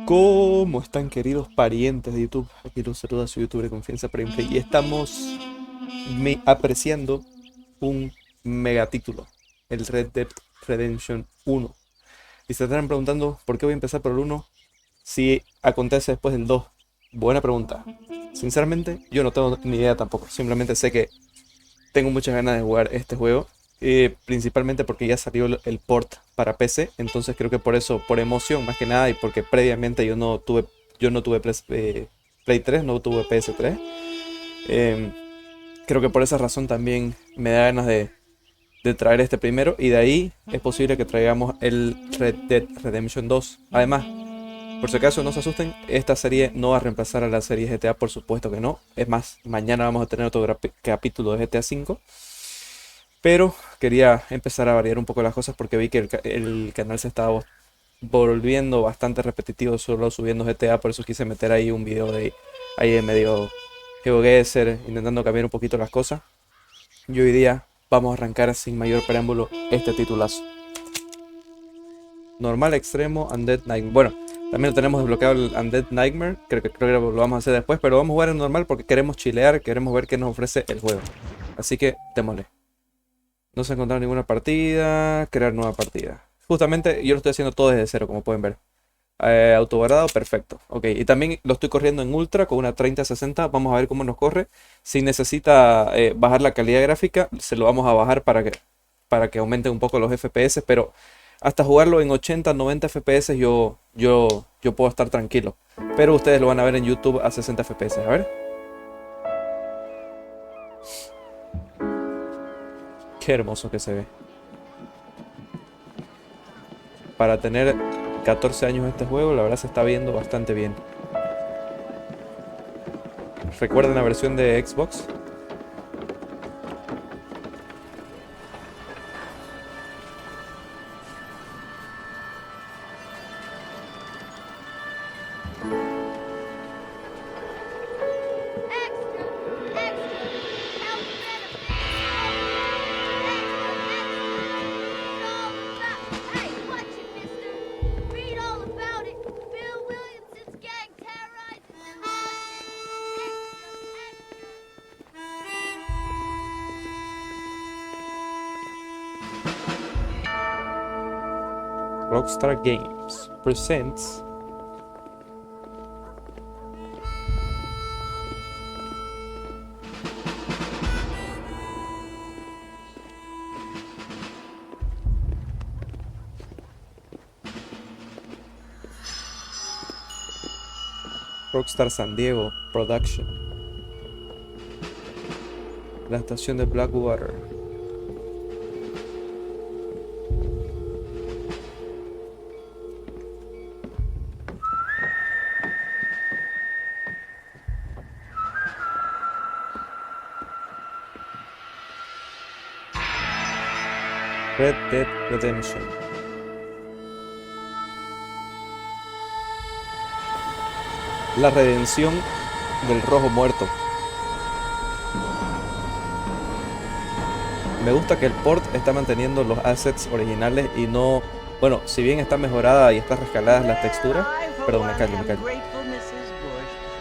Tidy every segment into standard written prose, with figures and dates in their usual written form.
¿Cómo están, queridos parientes de YouTube? Aquí los saluda su youtuber de confianza Prime y estamos apreciando un megatítulo, el Red Dead Redemption 1. Y se estarán preguntando por qué voy a empezar por el 1 si acontece después del 2. Buena pregunta. Sinceramente, yo no tengo ni idea tampoco. Simplemente sé que tengo muchas ganas de jugar este juego. Principalmente porque ya salió el port para PC. Entonces creo que por eso, por emoción más que nada. Y porque previamente yo no tuve Play 3, no tuve PS3. Em, Creo que por esa razón también me da ganas de traer este primero. Y de ahí es posible que traigamos el Red Dead Redemption 2. Además, por si acaso no se asusten, esta serie no va a reemplazar a la serie GTA, por supuesto que no. Es más, mañana vamos a tener otro capítulo de GTA 5. Pero quería empezar a variar un poco las cosas porque vi que el canal se estaba volviendo bastante repetitivo solo subiendo GTA. Por eso quise meter ahí un video de ahí de medio GeoGuessr, intentando cambiar un poquito las cosas. Y hoy día vamos a arrancar sin mayor preámbulo este titulazo. Normal, extremo, Undead Nightmare. Bueno, también lo tenemos desbloqueado el Undead Nightmare. Creo que lo vamos a hacer después, pero vamos a jugar en normal porque queremos chilear, queremos ver qué nos ofrece el juego. Así que démosle. No se ha encontrado ninguna partida. Crear nueva partida. Justamente yo lo estoy haciendo todo desde cero, como pueden ver. Autoguardado, perfecto. Ok, y también lo estoy corriendo en ultra con una 3060. Vamos a ver cómo nos corre. Si necesita bajar la calidad gráfica, se lo vamos a bajar para que aumenten un poco los FPS. Pero hasta jugarlo en 80, 90 FPS yo puedo estar tranquilo. Pero ustedes lo van a ver en YouTube a 60 FPS. A ver. Qué hermoso que se ve. Para tener 14 años este juego, la verdad se está viendo bastante bien. ¿Recuerdan la versión de Xbox? Rockstar Games presents Rockstar San Diego Production. La estación de Blackwater. Red Dead Redemption. La redención del rojo muerto. Me gusta que el port está manteniendo los assets originales y no... Bueno, si bien está mejorada y está rescaladas las texturas... Perdón, me callo.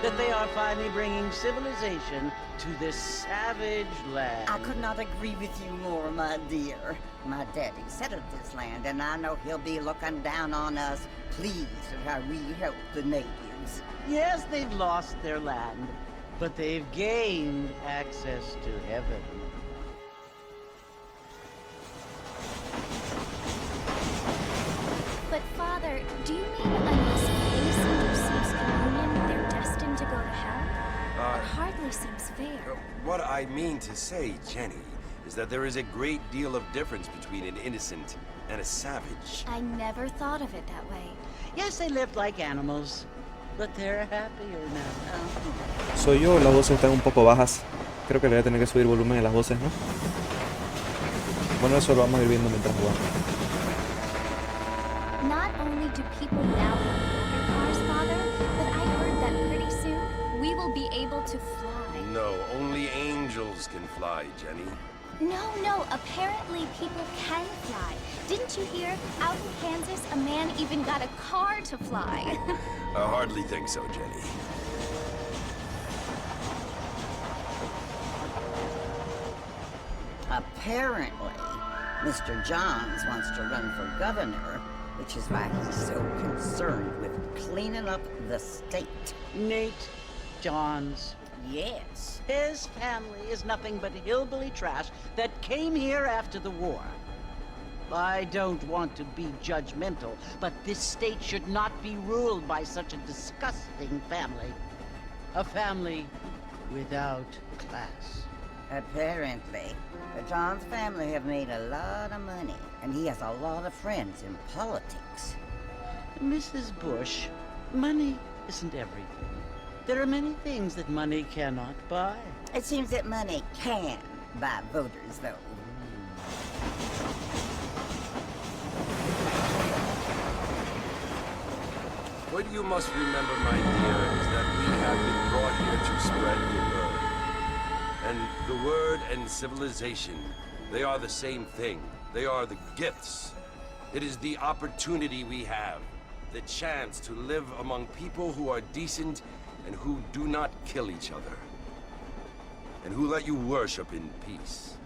That they are finally bringing civilization to this savage land. I could not agree with you more, my dear. My daddy settled this land, and I know he'll be looking down on us, pleased at how we help the natives. Yes, they've lost their land, but they've gained access to heaven. But Father, do you mean unless innocent receives communion, they're destined to go to hell? It hardly seems fair. What I mean to say, Jenny, is that there is a great deal of difference between an innocent and a savage. I never thought of it that way. Yes, they lived like animals, but they're happier now. Soy yo, las voces están un poco bajas. Creo que le voy a tener que subir volumen a las voces, ¿no? Bueno, eso lo vamos a ir viendo mientras jugamos. Not only do people now have motor cars, Father, but I heard that pretty soon we will be able to fly. No, only angels can fly, Jenny. No, apparently people can fly. Didn't you hear? Out in Kansas, a man even got a car to fly. I hardly think so, Jenny. Apparently, Mr. Johns wants to run for governor, which is why he's so concerned with cleaning up the state. Nate Johns. Yes. His family is nothing but hillbilly trash that came here after the war. I don't want to be judgmental, but this state should not be ruled by such a disgusting family. A family without class. Apparently, the Johns family have made a lot of money, and he has a lot of friends in politics. Mrs. Bush, money isn't everything. There are many things that money cannot buy. It seems that money can buy voters, though. What you must remember, my dear, is that we have been brought here to spread the word. And the word and civilization, they are the same thing. They are the gifts. It is the opportunity we have, the chance to live among people who are decent and who do not kill each other, and who let you worship in peace.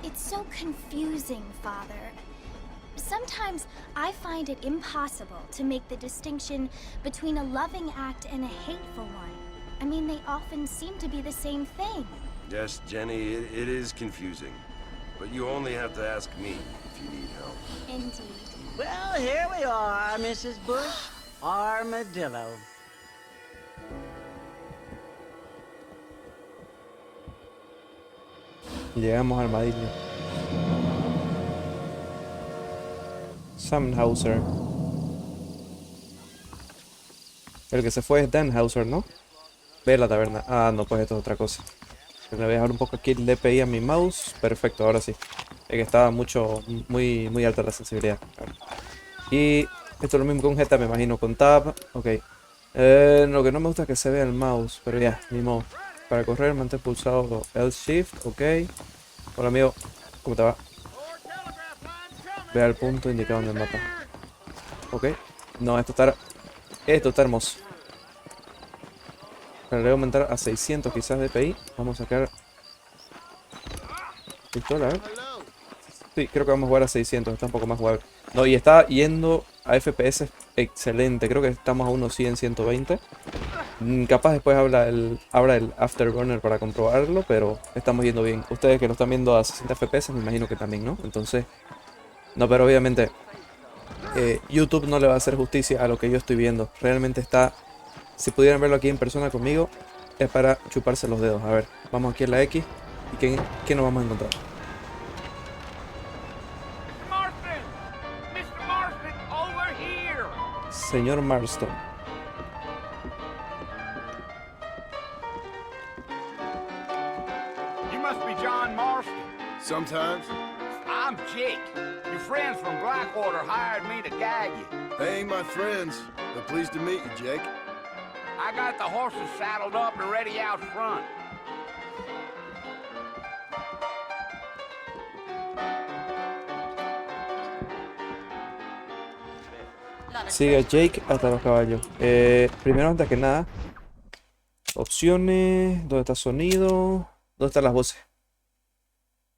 It's so confusing, Father. Sometimes I find it impossible to make the distinction between a loving act and a hateful one. I mean, they often seem to be the same thing. Yes, Jenny, it is confusing. But you only have to ask me if you need help. Indeed. Well, here we are, Mrs. Bush. Armadillo. Llegamos al armadillo. Samhauser. El que se fue es Danhauser, ¿no? Ve la taberna. Ah, no, pues esto es otra cosa. Le voy a dejar un poco aquí el DPI a mi mouse. Perfecto, ahora sí. Es que estaba muy alta la sensibilidad. Y esto es lo mismo con Jetta, me imagino, con Tab. Ok. Lo que no me gusta es que se vea el mouse, pero ya, ni modo. Para correr, mantén pulsado el Shift, ok. Hola amigo, ¿cómo te va? Vea el punto indicado en el mapa. Ok. No, esto está hermoso. Pero le voy a aumentar a 600 quizás de DPI. Vamos a sacar pistola, a ver. Sí, creo que vamos a jugar a 600, está un poco más jugable. No, y está yendo a FPS excelente. Creo que estamos a unos 100, 120. Capaz después abra el Afterburner para comprobarlo, pero estamos yendo bien. Ustedes que lo están viendo a 60 FPS, me imagino que también, ¿no? Entonces, no, pero obviamente YouTube no le va a hacer justicia a lo que yo estoy viendo. Realmente está, si pudieran verlo aquí en persona conmigo, es para chuparse los dedos. A ver, vamos aquí a la X. ¿Y qué nos vamos a encontrar? Señor Marston. You must be John Marston. Sometimes. I'm Jake. Your friends from Blackwater hired me to guide you. They ain't my friends, but pleased to meet you, Jake. I got the horses saddled up and ready out front. Sigue Jake hasta los caballos. Primero, antes que nada, opciones. ¿Dónde está sonido? ¿Dónde están las voces?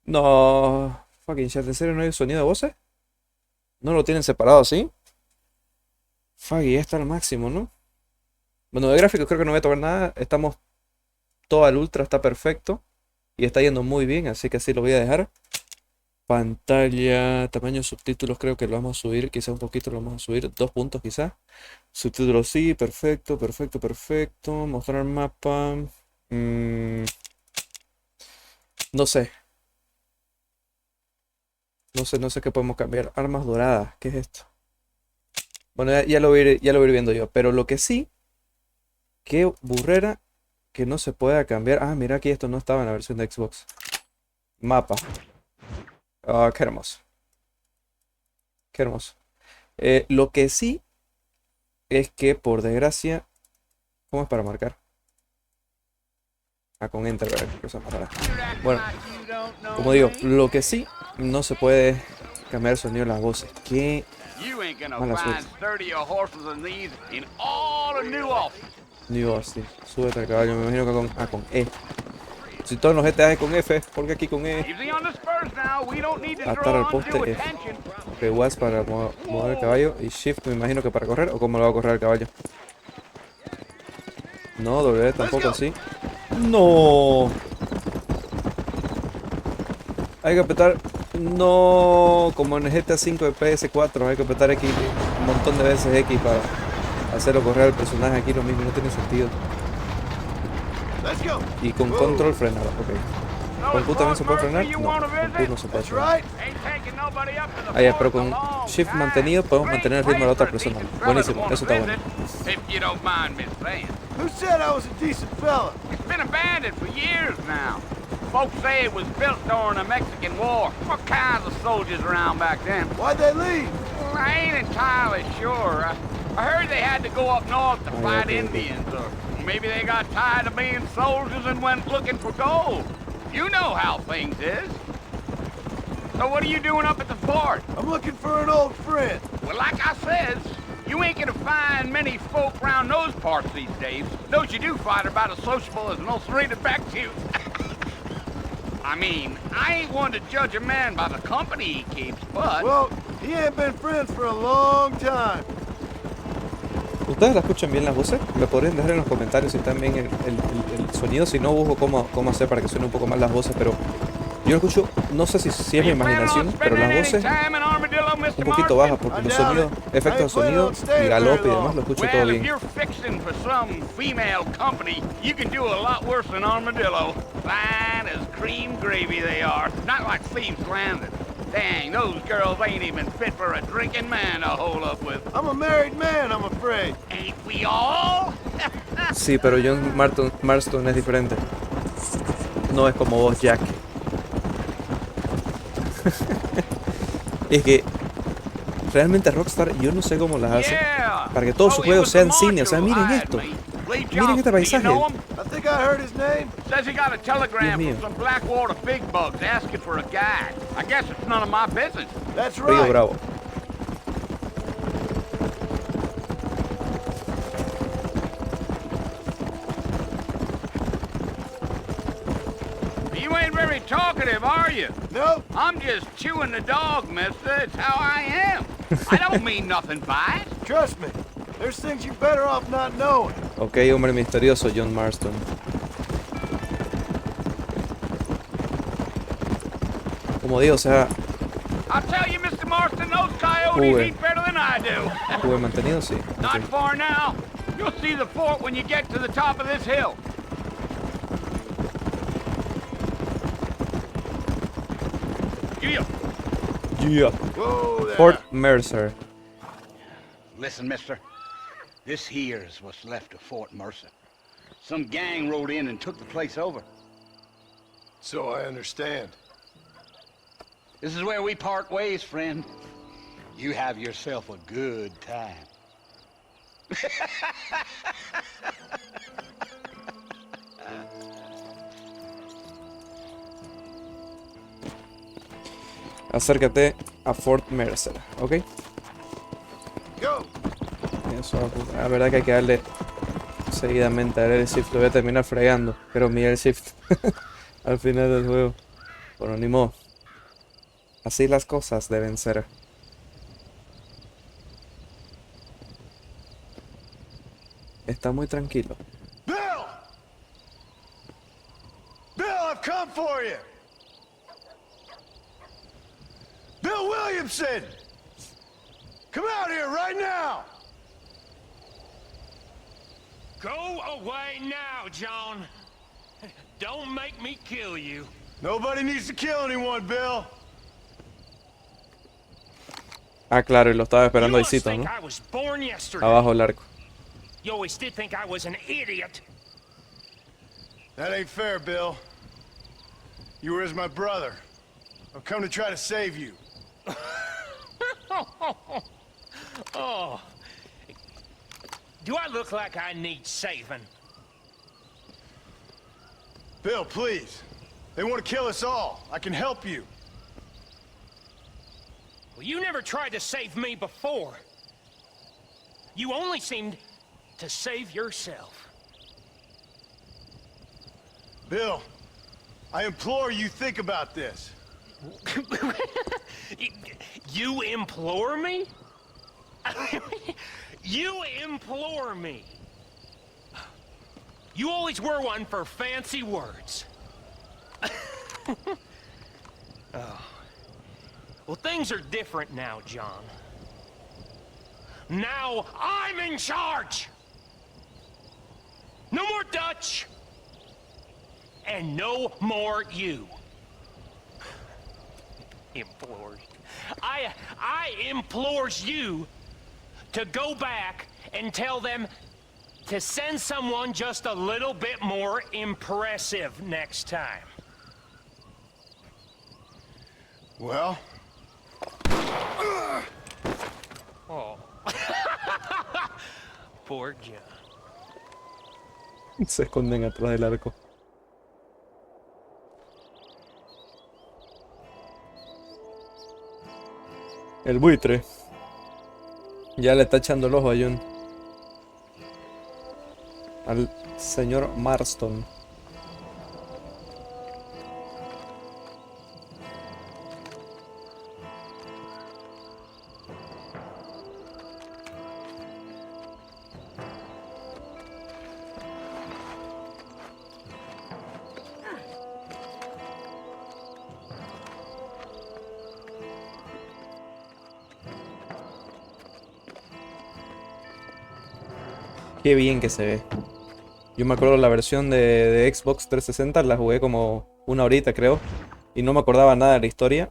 No, fucking chat, ¿en serio no hay sonido de voces? ¿No lo tienen separado así? Fuck, ya está al máximo, ¿no? Bueno, de gráficos creo que no voy a tocar nada. Estamos todo al ultra, está perfecto. Y está yendo muy bien, así que así lo voy a dejar. Pantalla, tamaño subtítulos creo que lo vamos a subir, quizá un poquito lo vamos a subir, 2 puntos quizá. Subtítulos sí, perfecto. Mostrar mapa. No sé. No sé qué podemos cambiar. Armas doradas, ¿qué es esto? Bueno, ya lo voy a ir viendo yo. Pero lo que sí, qué burrera que no se pueda cambiar. Ah, mira, aquí esto no estaba en la versión de Xbox. Mapa. Ah, qué hermoso. Qué hermoso. Lo que sí es que, por desgracia, ¿cómo es para marcar? con enter, ¿verdad? Qué cosa más rara. Bueno, como digo, lo que sí, no se puede cambiar el sonido de las voces. Qué mala suerte. New Austin, súbete al caballo, me imagino que con E. Si todos los GTA es con F, porque aquí con E. Atar al poste F. PWAS para mover el caballo y Shift me imagino que para correr, o cómo lo va a correr el caballo. No, W tampoco así. No. Hay que apretar. No, como en el GTA 5 de PS4, hay que apretar X un montón de veces X para hacerlo correr al personaje. Aquí lo mismo, no tiene sentido. Y con control frenar, ok. ¿Con Q también se puede frenar? No, con Q no se puede frenar. Ahí, pero con Shift mantenido podemos mantener el ritmo de la otra persona. Buenísimo, eso está bueno. Who said I was a decent fella? It's been abandoned for years now. Folks say it was built during the Mexican War. What kinds of soldiers around back then? Why'd they leave? Well, I ain't entirely sure. I heard they had to go up north to fight Indians, or maybe they got tired of being soldiers and went looking for gold. You know how things is. So what are you doing up at the fort? I'm looking for an old friend. Well, like I says, you ain't gonna find many folk around those parts these days. Those you do find are about as sociable as most rated back to you. I mean, I ain't one to judge a man by the company he keeps, but... Well, he ain't been friends for a long time. ¿Ustedes la escuchan bien las voces? Me podrían dejar en los comentarios si están bien el sonido. Si no, busco cómo hacer para que suene un poco más las voces, pero yo lo escucho, no sé si es mi imaginación, pero las voces un poquito bajas porque los sonidos, efectos de sonido y galope y demás lo escucho todo bien. Dang, those girls ain't even fit for a drinking man to hold up with. I'm a married man, I'm afraid. Ain't we all? Sí, pero John Marston es diferente. No es como vos, Jack. Es que realmente Rockstar, yo no sé cómo las hace para que todos sus juegos sean cine. O sea, miren esto. Miren este paisaje. I think I heard his name. Says he got a telegram from some Blackwater big bugs asking for a guide. I guess it's none of my business. That's Río right. Bravo. You ain't very talkative, are you? Nope. I'm just chewing the dog, mister. It's how I am. I don't mean nothing by it. Trust me. There's things you're better off not knowing. Ok, hombre misterioso, John Marston. Como digo, o sea, I'll tell you, Mr. Marston, those coyotes eat better than I do. jugué mantenido, sí. Not Okay. far now. You'll see the fort when you get to the top of this hill. Yeah. Yeah. Whoa there. Fort Mercer. Listen, mister. This here's what's left of Fort Mercer. Some gang rode in and took the place over. So I understand. This is where we part ways, friend. You have yourself a good time. Acércate a Fort Mercer, ¿ok? Go. Eso, la verdad que hay que darle seguidamente a el shift. Lo voy a terminar fregando, pero mira el shift al final del juego. Bueno, ni modo. Así las cosas deben ser. Está muy tranquilo. Bill! Bill, I've come for you! Bill Williamson! Come out here right now! Go away now, John. Don't make me kill you. Nobody needs to kill anyone, Bill. Ah, claro, y lo estaba You esperando must ahícito, think ¿no? I was born yesterday. Abajo el arco. You always did think I was an idiot. That ain't fair, Bill. You were as my brother. I've come to try to save you. Oh. Do I look like I need saving? Bill, please. They want to kill us all. I can help you. Well, you never tried to save me before. You only seemed to save yourself. Bill, I implore you think about this. You implore me? You implore me. You always were one for fancy words. Oh. Well, things are different now, John. Now I'm in charge! No more Dutch! And no more you. Implores. I implores you to go back and tell them to send someone just a little bit more impressive next time. Well? Oh. Poor John. Se esconden atrás del arco. El buitre. Ya le está echando el ojo a John. Al señor Marston. Qué bien que se ve. Yo me acuerdo la versión de Xbox 360, la jugué como una horita creo. Y no me acordaba nada de la historia.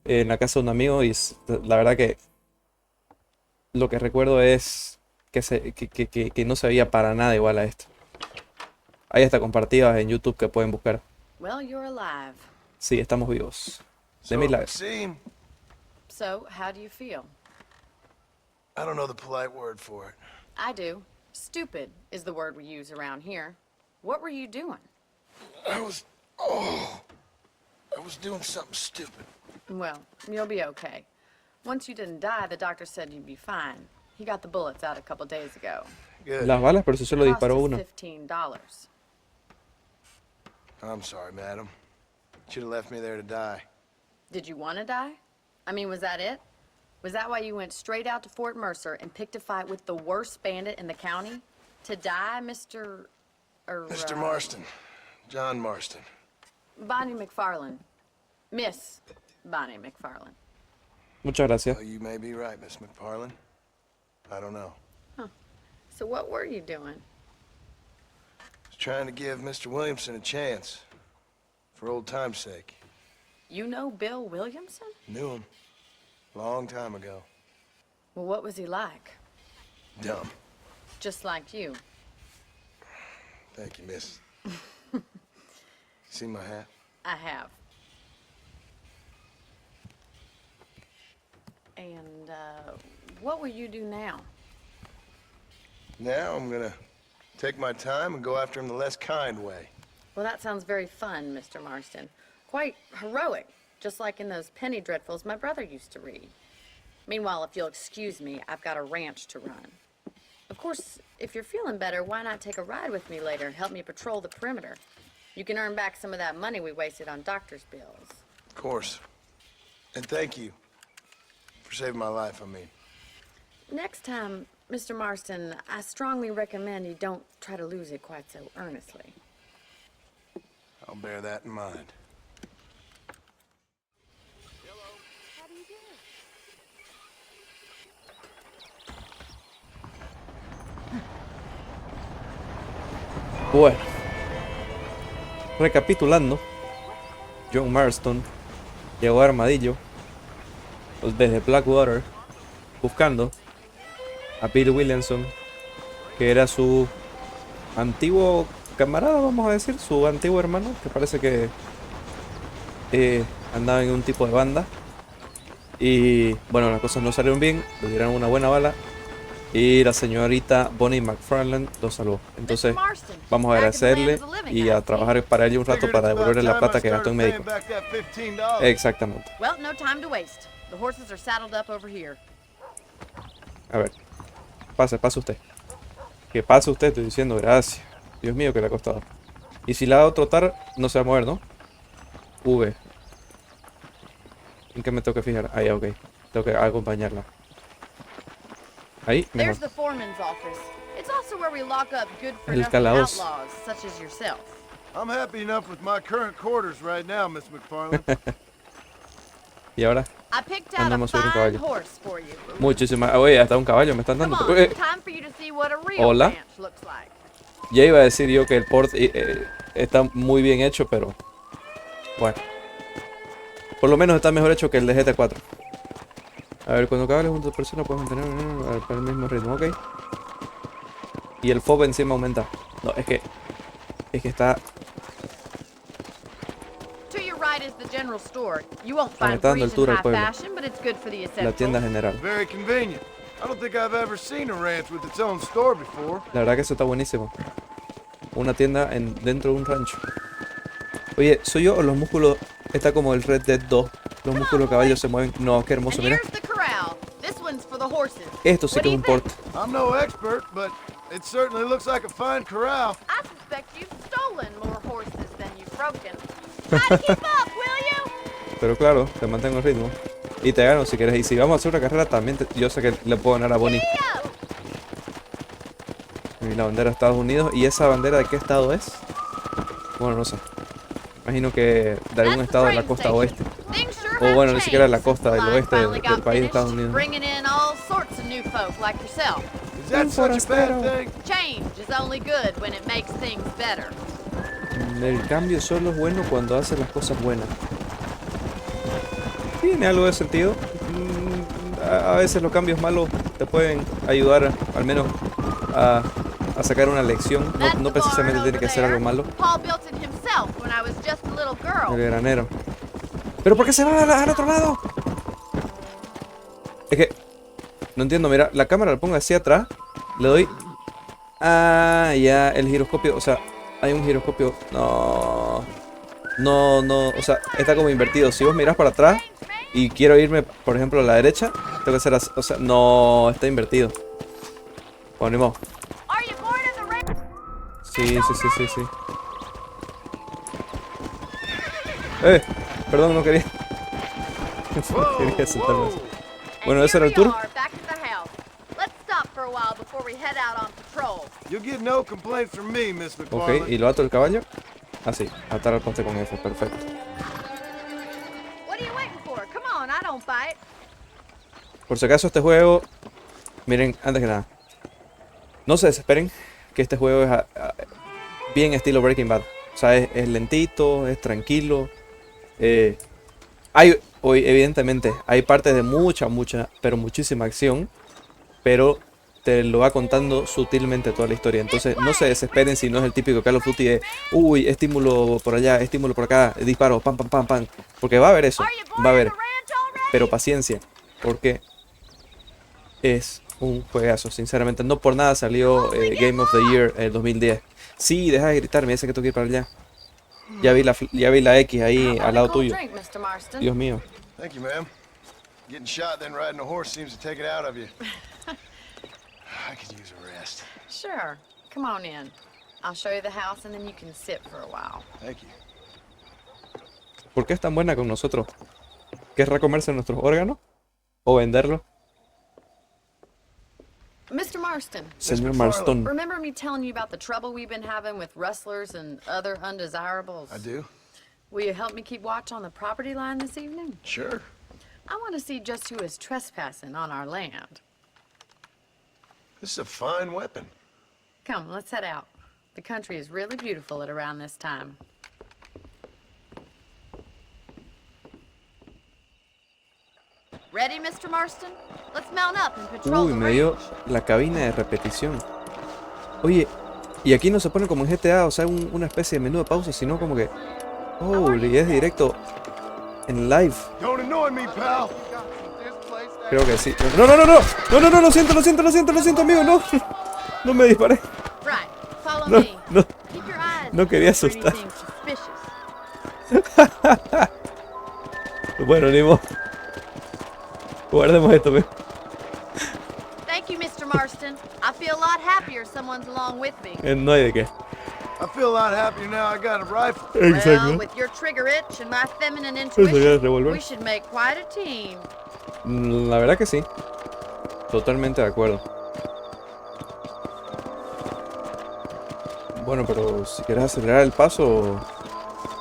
En la casa de un amigo y la verdad que lo que recuerdo es que no se veía para nada igual a esto. Hay hasta compartidas en YouTube que pueden buscar. Well, you're alive. Sí, estamos vivos. De milagro. See, So, how do you feel? I don't know the polite word for it. I do. Stupid is the word we use around here. What were you doing? I was doing something stupid. Well, you'll be okay. Once you didn't die, the doctor said you'd be fine. He got the bullets out a couple days ago. Good. Las balas, pero si solo Cost disparó us uno. $15. I'm sorry, madam. Should have left me there to die. Did you want to die? I mean, was that it? Was that why you went straight out to Fort Mercer and picked a fight with the worst bandit in the county? To die, Mr. Mr. Marston. John Marston. Bonnie McFarlane. Miss Bonnie McFarlane. Muchas gracias. Well, you may be right, Miss McFarlane. I don't know. So what were you doing? Was trying to give Mr. Williamson a chance. For old time's sake. You know Bill Williamson? Knew him. Long time ago. Well, what was he like? Dumb. Just like you. Thank you, miss. See my hat? I have. And, what will you do now? Now I'm gonna take my time and go after him the less kind way. Well, that sounds very fun, Mr. Marston. Quite heroic, just like in those penny dreadfuls my brother used to read. Meanwhile, if you'll excuse me, I've got a ranch to run. Of course, if you're feeling better, why not take a ride with me later and help me patrol the perimeter? You can earn back some of that money we wasted on doctor's bills. Of course. And thank you for saving my life, I mean. Next time, Mr. Marston, I strongly recommend you don't try to lose it quite so earnestly. I'll bear that in mind. Bueno, recapitulando, John Marston llegó a Armadillo desde Blackwater buscando a Bill Williamson, que era su antiguo camarada, vamos a decir, su antiguo hermano, que parece que andaba en un tipo de banda. Y bueno, las cosas no salieron bien, le dieron una buena bala Y la señorita Bonnie McFarland lo salvó. Entonces vamos a agradecerle y a trabajar para ella un rato para devolverle la plata que gastó en médico. Exactamente. Well, no time to waste. The horses are saddled up over here. A ver, pase usted. Que pase usted, estoy diciendo, gracias. Dios mío, que le ha costado. Y si la hago trotar, no se va a mover, ¿no? V. ¿En qué me tengo que fijar? Ahí, ok. Tengo que acompañarla. Ahí, mejor. El calabozo. I'm happy enough with my current quarters right now, Miss McFarland. Y ahora andamos sobre un caballo. Muchísimas. Oye, hasta un caballo me están dando. Hola. Ya iba a decir yo que el port está muy bien hecho, pero bueno. Por lo menos está mejor hecho que el de GTA 4. A ver, cuando cables junto a personas puedes mantener el mismo ritmo, ok. Y el FOB encima aumenta. No, es que está. Me está dando el tour al pueblo. La tienda general. La verdad que eso está buenísimo. Una tienda dentro de un rancho. Oye, ¿soy yo o los músculos? Está como el Red Dead 2. Los músculos de caballo se mueven. No, qué hermoso, mira. Esto sí que es un port. Pero claro, te mantengo el ritmo. Y te gano si quieres. Y si vamos a hacer una carrera también, yo sé que le puedo ganar a Bonnie. Y la bandera de Estados Unidos. ¿Y esa bandera de qué estado es? Bueno, no sé. Imagino que de algún estado de la costa oeste. O bueno, ni siquiera de la costa del oeste del país de Estados Unidos. Un forastero. El cambio solo es bueno cuando hace las cosas buenas. Tiene algo de sentido. A veces los cambios malos te pueden ayudar al menos a sacar una lección. No precisamente tiene que ser algo malo. El granero. ¿Pero por qué se va al otro lado? Es que no entiendo, mira, la cámara la pongo hacia atrás. Le doy. Ah, ya, el giroscopio. O sea, hay un giroscopio. No. O sea, está como invertido. Si vos mirás para atrás y quiero irme, por ejemplo, a la derecha, tengo que hacer así. O sea, no, está invertido. Ponemos. Sí. Perdón, no quería. Quería saltarme eso. Bueno, ese era el tour. Ok, y lo ato el caballo. Así, atar al poste con F, perfecto. Por si acaso este juego, miren, antes que nada, no se desesperen que este juego es bien estilo Breaking Bad. O sea, es lentito, es tranquilo. Evidentemente, hay partes de mucha, pero muchísima acción, pero te lo va contando sutilmente toda la historia. Entonces, no se desesperen si no es el típico Call of Duty de uy, estímulo por allá, estímulo por acá, disparo, pam, pam. Porque va a haber eso, va a haber. Pero paciencia, porque es un juegazo, sinceramente. No por nada salió Game of the Year en 2010. Sí, deja de gritar, me dice que tengo que ir para allá. Ya vi la X ahí al lado tuyo. Dios mío. Thank you, ma'am. Getting shot then riding a horse seems to take it out of you. I could use a rest. Sure. Come on in. I'll show you the house and then you can sit for a while. Thank you. ¿Por qué es tan buena con nosotros? ¿Querrá comerse nuestros órganos? ¿O venderlos? Mr. Marston. Señor Marston. Remember me telling you about the trouble we've been having with rustlers and other undesirables? I do. Will you help me keep watch on the property line this evening? Sure. I want to see just who is trespassing on our land. This is a fine weapon. Come, let's head out. The country is really beautiful at around this time. Ready, Mr. Marston? Let's mount up and patrol the me dio la cabina de repetición. Oye, y aquí no se pone como en GTA, o sea, una especie de menú de pausa, sino como que... Oh, es directo en live. Creo que sí. No, no, no, no. No, no, no, lo siento, amigo. No. No me disparé. Right. Follow No, me. no. Keep your eyes No quería peeled for asustar. anything suspicious. Bueno, ni modo. Guardemos esto, amigo. Thank you, Mr. Marston. I feel a lot happier someone's along with me. No hay de qué. I feel a lot happier now I got a rifle. Well, Exacto. with your trigger itch and my feminine Eso ya es intuition, revólver. we should make quite a team. La verdad que sí. Totalmente de acuerdo. Bueno, pero si quieres acelerar el paso,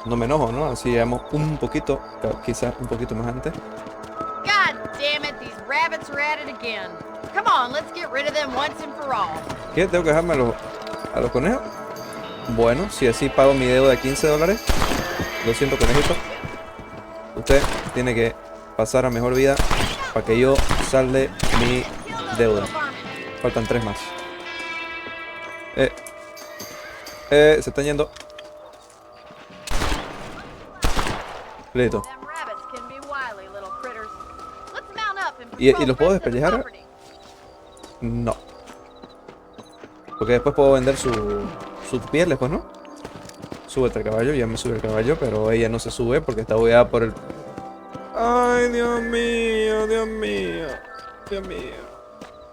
no me enojo, ¿no? Así llegamos un poquito, quizás un poquito más antes. God damn it, these rabbits are at it again. Come on, let's get rid of them once and for all. ¿Qué? ¿Tengo que dejarme a los conejos? Bueno, si así pago mi deuda de $15. Lo siento, conejito. Usted tiene que pasar a mejor vida para que yo salde mi deuda. Faltan 3 más. Se están yendo. Listo. Them rabbits can be wily little critters. Let's mount up and ¿Y patrol los the puedo rest of the despellejar? property. No. Porque después puedo vender sus pieles, pues, ¿no? Súbete al caballo, ya me sube el caballo, pero ella no se sube porque está bugueada por el... Ay, Dios mío, Dios mío. Dios mío.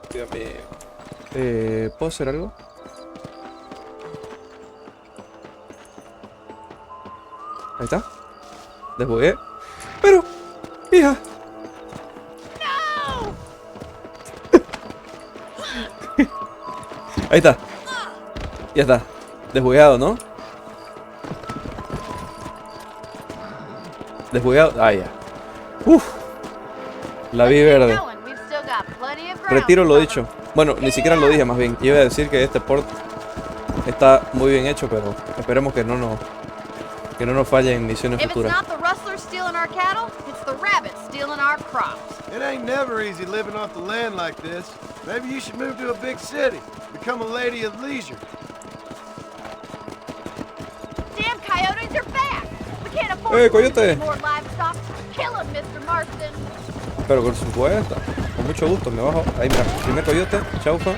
Dios mío. ¿Puedo hacer algo? Ahí está. Desbugué. Pero, hija. Ahí está. Ya está. Desbugueado, ¿no? Desbugueado. Ah, ya. Uf. La vi verde. Going, we've still got plenty of ground Retiro to lo cover. dicho. Bueno, ni siquiera lo dije más bien. Iba a decir que este port está muy bien hecho, pero esperemos que no nos falle en misiones If it's futuras. not the rustlers stealing our cattle, it's the rabbits stealing our crops. It ain't never easy living off the land like this. Maybe you should move to a big city. Become a lady of leisure. Damn coyotes are back! We can't afford coyote! any more livestock. Kill 'em, Mr. Marston. Pero por supuesto, con mucho gusto me bajo. Ahí mira, primer coyote, chaufa.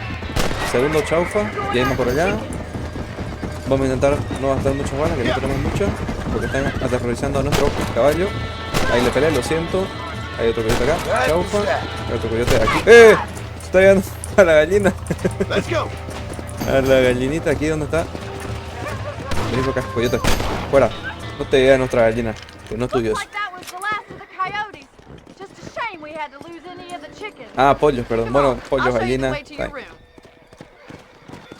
Segundo chaufa, y ahí más por allá. Vamos a intentar no gastar muchas balas, que no tenemos muchas, porque están aterrorizando a nuestro caballo. Ahí le peleé, lo siento. Hay otro coyote acá, chaufa. Hay otro coyote aquí. ¡Eh! Se está llegando a la gallina. Let's go. A la gallinita aquí, ¿dónde está? Vení por acá, coyote. Fuera. No te llegue a nuestra gallina, que no es tuyo. Looks like that was the last of the coyotes. Just a shame we had to lose any of the chickens. Ah, pollos, perdón. Come Bueno, on, pollos, I'll show you the gallina. way to your Ahí. room.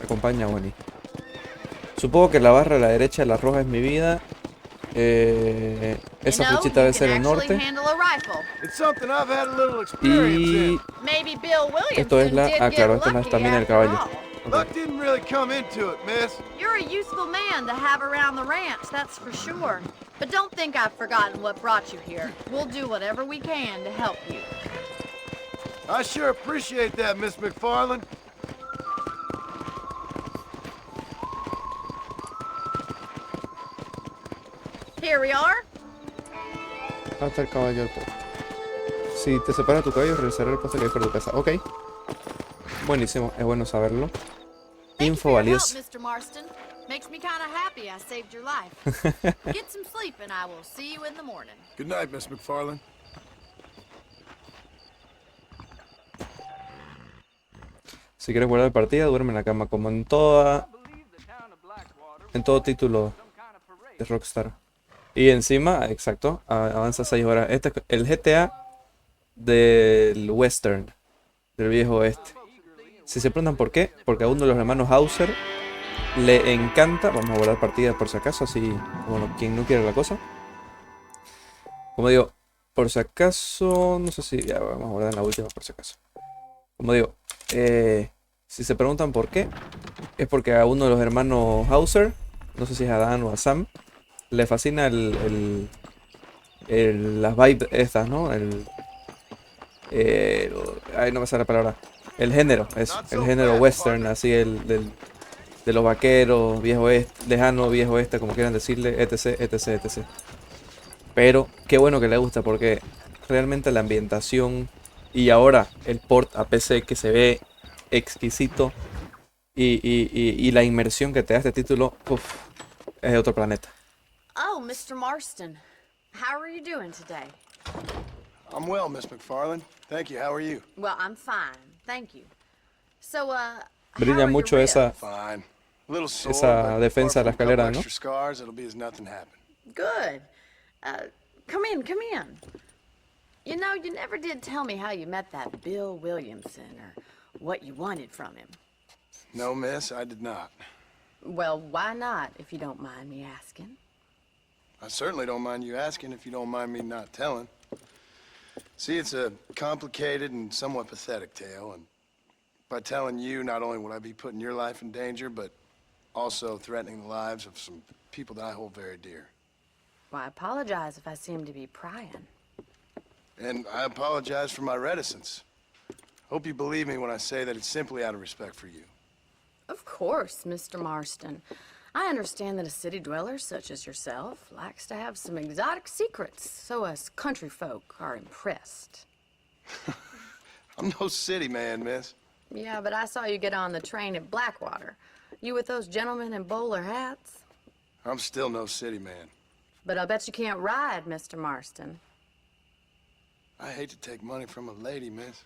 Acompaña, Bonnie. Supongo que la barra a la derecha, la roja, es mi vida. Esa You know, flechita debe you ser can el actually norte. handle a rifle. It's something I've had a little experience Y in. Maybe Bill Williamson esto es la... did Ah, get claro, esta es la lucky estamina del after caballo. all. Ok. Luck didn't really come into it, miss. You're a useful man to have around the ranch, that's for sure. But don't think I've forgotten what brought you here. We'll do whatever we can to help you. I sure appreciate that, Miss McFarland. Here we are. Hasta el caballo al poste. Si te separa tu caballo, regresará el poste que hay fuera de tu casa. Ok. Buenísimo, es bueno saberlo. Thank you Info for your help, valiosa. Mr. Marston. Makes me kind of happy I saved your life. Get some sleep and I will see you in the morning. Good night, Miss McFarland. Si quieres guardar partida, duerme en la cama, como en todo título de Rockstar. Y encima, exacto, avanza 6 horas. Este es el GTA del western, del viejo oeste. Si se preguntan por qué, porque a uno de los hermanos Hauser le encanta. Vamos a guardar partida por si acaso, así como quien no quiere la cosa. Como digo, por si acaso, no sé si ya vamos a guardar en la última por si acaso. Como digo, si se preguntan por qué, es porque a uno de los hermanos Hauser, no sé si es a Dan o a Sam, le fascina las vibes estas, ¿no? Ay, no me sale la palabra. El género, el género western, así de los vaqueros, viejo oeste, lejano, viejo oeste, como quieran decirle, etc, etc, etc. Pero qué bueno que le gusta, porque realmente la ambientación Y ahora el port a PC que se ve exquisito y la inmersión que te da este título, uf, es de otro planeta. Oh, Mr. Marston. How are you doing today? I'm well, Miss McFarland. Thank you. How are you? Well, I'm fine. Thank you. So, how Brilla are mucho your esa, ribs? Fine. A little sore, esa but defensa de la apart from a couple escalera, ¿no? extra scars, it'll be as nothing happened. Good. Come in, come in. You know, you never did tell me how you met that Bill Williamson or what you wanted from him. No, miss, I did not. Well, why not, if you don't mind me asking? I certainly don't mind you asking if you don't mind me not telling. See, it's a complicated and somewhat pathetic tale, and by telling you, not only would I be putting your life in danger, but also threatening the lives of some people that I hold very dear. Well, I apologize if I seem to be prying. And I apologize for my reticence. Hope you believe me when I say that it's simply out of respect for you. Of course, Mr. Marston. I understand that a city dweller such as yourself likes to have some exotic secrets, so us country folk are impressed. I'm no city man, miss. Yeah, but I saw you get on the train at Blackwater. You with those gentlemen in bowler hats? I'm still no city man. But I'll bet you can't ride, Mr. Marston. I hate to take money from a lady, miss.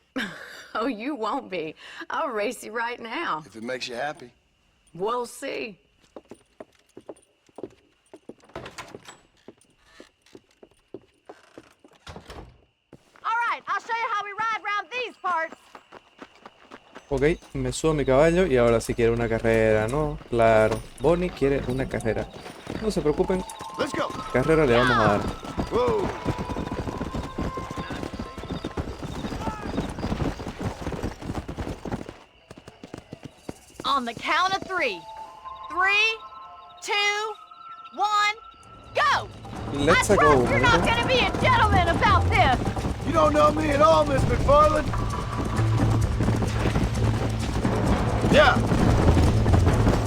Oh, you won't be. I'll race you right now. If it makes you happy. We'll see. All right, I'll show you how we ride around these parts. Ok, me subo a mi caballo y ahora sí quiere una carrera, ¿no? Claro, Bonnie quiere una carrera. No se preocupen, Let's go. carrera le vamos a dar. Whoa. On the count of 3. 3, 2, 1, go! Let's I go, trust you're not manito. gonna be a gentleman about this. You don't know me at all, Miss McFarland. Yeah.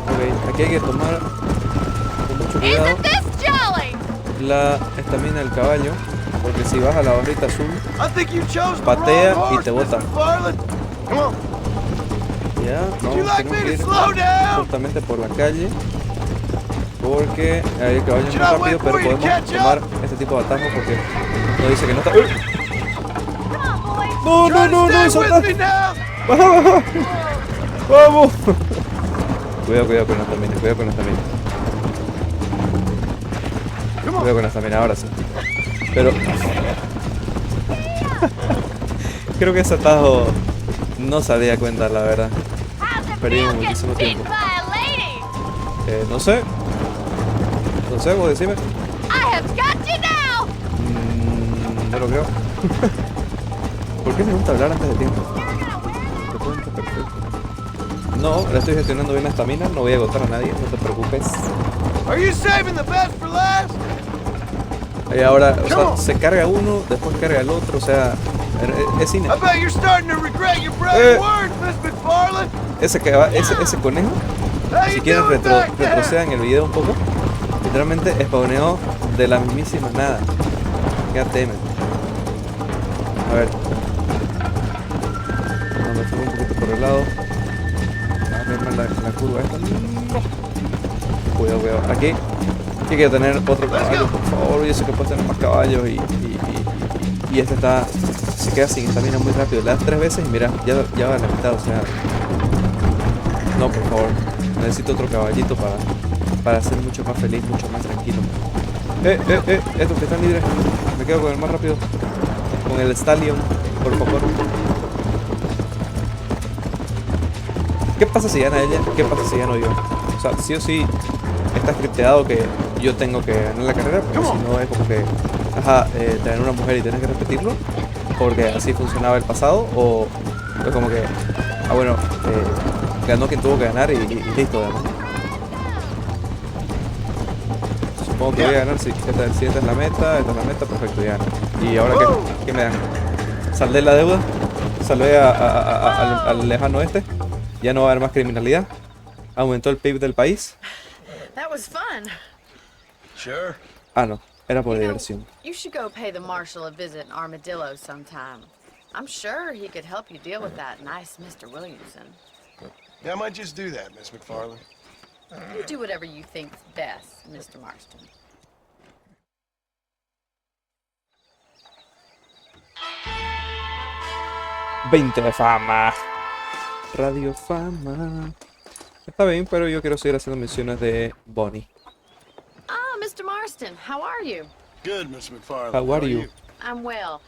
Ok, aquí hay que tomar con mucho cuidado Isn't this jolly? la estamina del caballo, porque si vas a la barrita azul, I think you chose the patea wrong y horse, te Miss bota. McFarland. Come on. Ya, Would you no, like tenemos me que to ir slow down? justamente por la calle, porque ahí el caballo es Should más I rápido, wait pero for you to podemos catch tomar up? este tipo de atajos porque nos dice que no está... Come on, boys. No, no, Try no, to no, stay with salta. me now. Baja, baja. Vamos. Cuidado, cuidado con la estamina, cuidado con la estamina. Cuidado con la estamina, ahora sí. Pero... creo que ese atajo no se daría cuenta, la verdad. How's it Perdimos feel muchísimo getting tiempo. beat by a lady? No sé. No sé, vos decime. I have got you now. No lo creo. ¿Por qué me gusta hablar antes de tiempo? You're gonna win. Te cuento, perfecto. No, la estoy gestionando bien la estamina, no voy a agotar a nadie, no te preocupes. Are you saving the best for last? Y ahora, o sea, se carga uno, después carga el otro, o sea, es cine. I bet you're starting to regret your brave words, Miss McFarland. Ese conejo, How si you quieren doing back there? retrocedan el video un poco, literalmente spawneó de la mismísima nada. Goddammit. A ver. No, me fui un poquito por el lado. A ver más la curva esta. No. Cuidado, cuidado. Aquí hay que tener otro caballo, por favor. Yo sé que puedes tener más caballos y este está... se queda sin estamina muy rápido. Le das 3 veces y mira, ya va a la mitad, o sea... No, por favor. Necesito otro caballito para ser mucho más feliz, mucho más tranquilo. Estos que están libres. Me quedo con el más rápido. Con el Stallion, por favor. ¿Qué pasa si gana ella? ¿Qué pasa si gano yo? O sea, sí o sí está scripteado que yo tengo que ganar la carrera, porque si no es como que, ajá, tener una mujer y tienes que repetirlo, porque así funcionaba el pasado, o es como que, ah bueno, ganó quien tuvo que ganar y listo, además. Supongo que voy a ganar si esta es la meta, perfecto, ya. ¿Y ahora qué me dan? ¿Saldé la deuda? ¿Salvé al lejano oeste? ¿Ya no va a haber más criminalidad? ¿Aumentó el PIB del país? That was fun. Sure. Ah, no, era por You know, diversión. you should go pay the marshal a visit in Armadillo sometime. I'm sure he could help you deal with that nice Mr. Williamson. Yeah, I might just do that, Miss McFarland. You do whatever you think's best, Mr. Marston. ¡20 de fama! Radio Fama. Está bien, pero yo quiero seguir haciendo misiones de Bonnie. Ah, Mr. Marston, how are you? Good, Miss McFarland. How are you? I'm well.